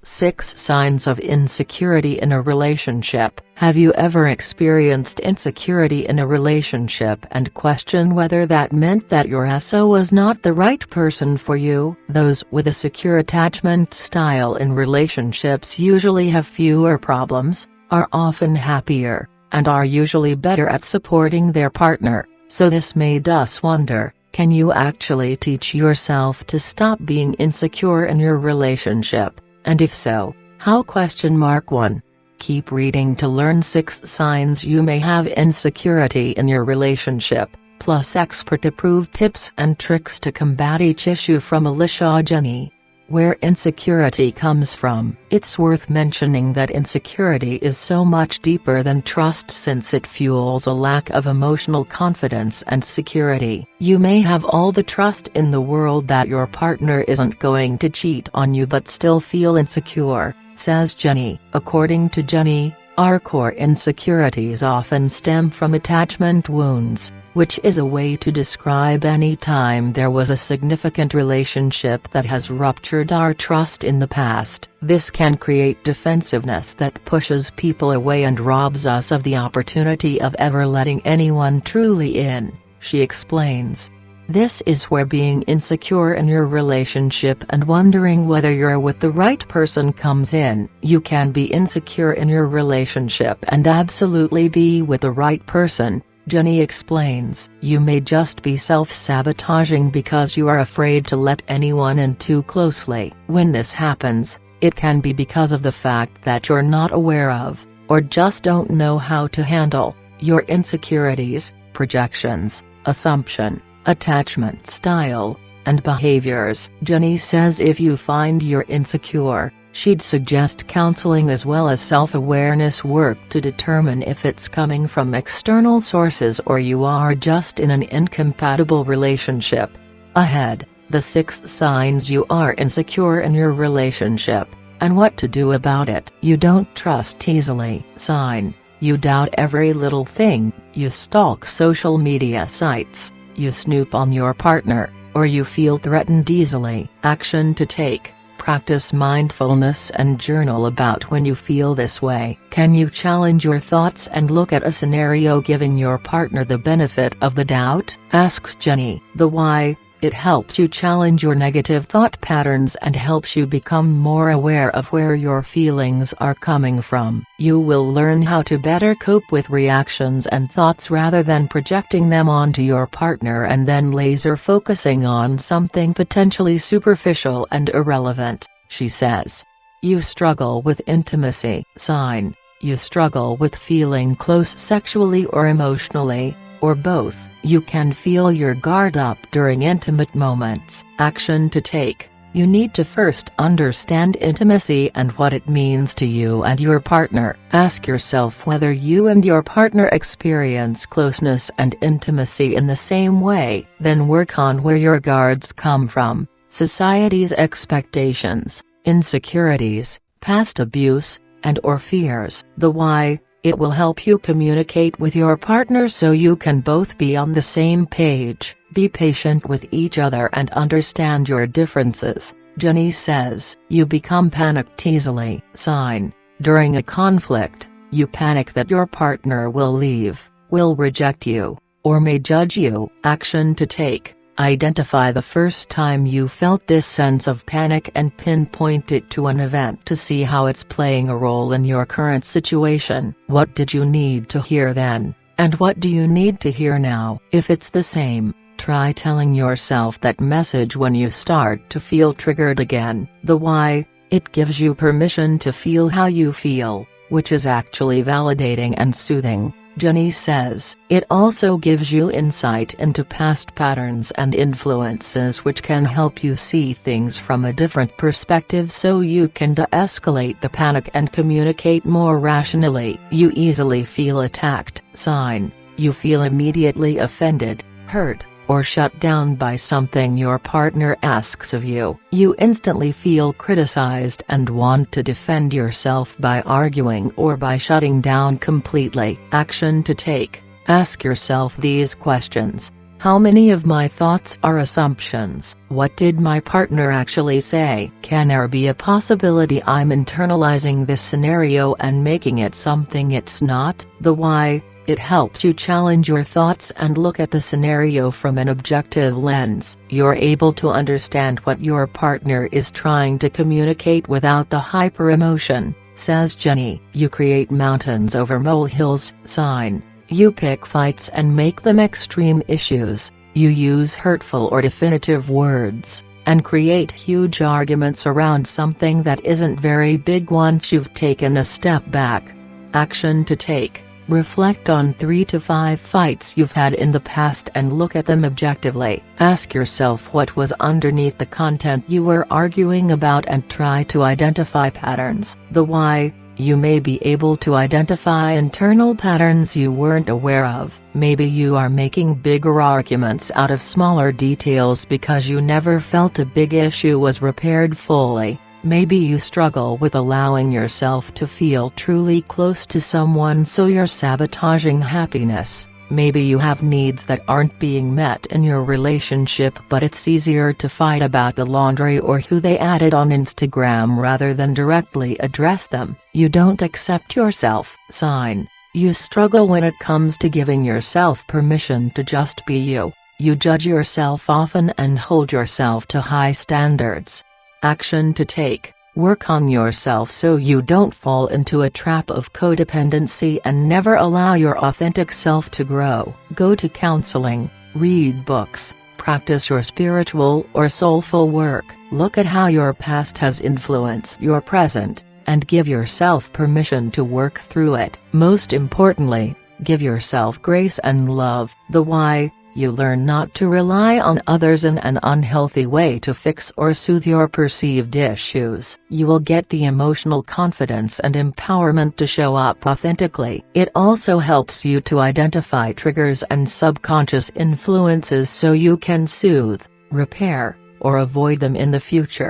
6 Signs of insecurity in a relationship. Have you ever experienced insecurity in a relationship and questioned whether that meant that your SO was not the right person for you? Those with a secure attachment style in relationships usually have fewer problems, are often happier, and are usually better at supporting their partner. So this made us wonder, can you actually teach yourself to stop being insecure in your relationship? And if so, how? 1. Keep reading to learn 6 signs you may have insecurity in your relationship, plus expert-approved tips and tricks to combat each issue from Alicia Jenny. Where insecurity comes from. It's worth mentioning that insecurity is so much deeper than trust, since it fuels a lack of emotional confidence and security. You may have all the trust in the world that your partner isn't going to cheat on you but still feel insecure, says Jenny. According to Jenny, our core insecurities often stem from attachment wounds, which is a way to describe any time there was a significant relationship that has ruptured our trust in the past. This can create defensiveness that pushes people away and robs us of the opportunity of ever letting anyone truly in, she explains. This is where being insecure in your relationship and wondering whether you're with the right person comes in. You can be insecure in your relationship and absolutely be with the right person, Jenny explains. You may just be self-sabotaging because you are afraid to let anyone in too closely. When this happens, it can be because of the fact that you're not aware of, or just don't know how to handle, your insecurities, projections, assumption, attachment style, and behaviors. Jenny says if you find you're insecure, she'd suggest counseling as well as self-awareness work to determine if it's coming from external sources or you are just in an incompatible relationship. Ahead, the 6 signs you are insecure in your relationship, and what to do about it. You don't trust easily. Sign: you doubt every little thing, you stalk social media sites, you snoop on your partner, or you feel threatened easily. Action to take: practice mindfulness and journal about when you feel this way. Can you challenge your thoughts and look at a scenario giving your partner the benefit of the doubt? Asks Jenny. The why: it helps you challenge your negative thought patterns and helps you become more aware of where your feelings are coming from. You will learn how to better cope with reactions and thoughts rather than projecting them onto your partner and then laser focusing on something potentially superficial and irrelevant, she says. You struggle with intimacy. Sign: you struggle with feeling close sexually or emotionally, or both. You can feel your guard up during intimate moments. Action to take: you need to first understand intimacy and what it means to you and your partner. Ask yourself whether you and your partner experience closeness and intimacy in the same way. Then work on where your guards come from: society's expectations, insecurities, past abuse, and/or fears. The why: it will help you communicate with your partner so you can both be on the same page. Be patient with each other and understand your differences, Jenny says. You become panicked easily. Sign: during a conflict, you panic that your partner will leave, will reject you, or may judge you. Action to take: identify the first time you felt this sense of panic and pinpoint it to an event to see how it's playing a role in your current situation. What did you need to hear then, and what do you need to hear now? If it's the same, try telling yourself that message when you start to feel triggered again. The why: it gives you permission to feel how you feel, which is actually validating and soothing, Jenny says. It also gives you insight into past patterns and influences which can help you see things from a different perspective so you can de-escalate the panic and communicate more rationally. You easily feel attacked. Sign: you feel immediately offended, hurt, or shut down by something your partner asks of you. You instantly feel criticized and want to defend yourself by arguing or by shutting down completely. Action to take: ask yourself these questions. How many of my thoughts are assumptions? What did my partner actually say? Can there be a possibility I'm internalizing this scenario and making it something it's not? The why. It helps you challenge your thoughts and look at the scenario from an objective lens. You're able to understand what your partner is trying to communicate without the hyper-emotion, says Jenny. You create mountains over molehills, sign. You pick fights and make them extreme issues. You use hurtful or definitive words, and create huge arguments around something that isn't very big once you've taken a step back. Action to take. Reflect on 3 to 5 fights you've had in the past and look at them objectively. Ask yourself what was underneath the content you were arguing about and try to identify patterns. The why. You may be able to identify internal patterns you weren't aware of. Maybe you are making bigger arguments out of smaller details because you never felt a big issue was repaired fully. Maybe you struggle with allowing yourself to feel truly close to someone, so you're sabotaging happiness. Maybe you have needs that aren't being met in your relationship, but it's easier to fight about the laundry or who they added on Instagram rather than directly address them. You don't accept yourself, sign. You struggle when it comes to giving yourself permission to just be you. You judge yourself often and hold yourself to high standards. Action to take. Work on yourself so you don't fall into a trap of codependency and never allow your authentic self to grow. Go to counseling, read books, practice your spiritual or soulful work. Look at how your past has influenced your present, and give yourself permission to work through it. Most importantly, give yourself grace and love. The why. You learn not to rely on others in an unhealthy way to fix or soothe your perceived issues. You will get the emotional confidence and empowerment to show up authentically. It also helps you to identify triggers and subconscious influences so you can soothe, repair, or avoid them in the future.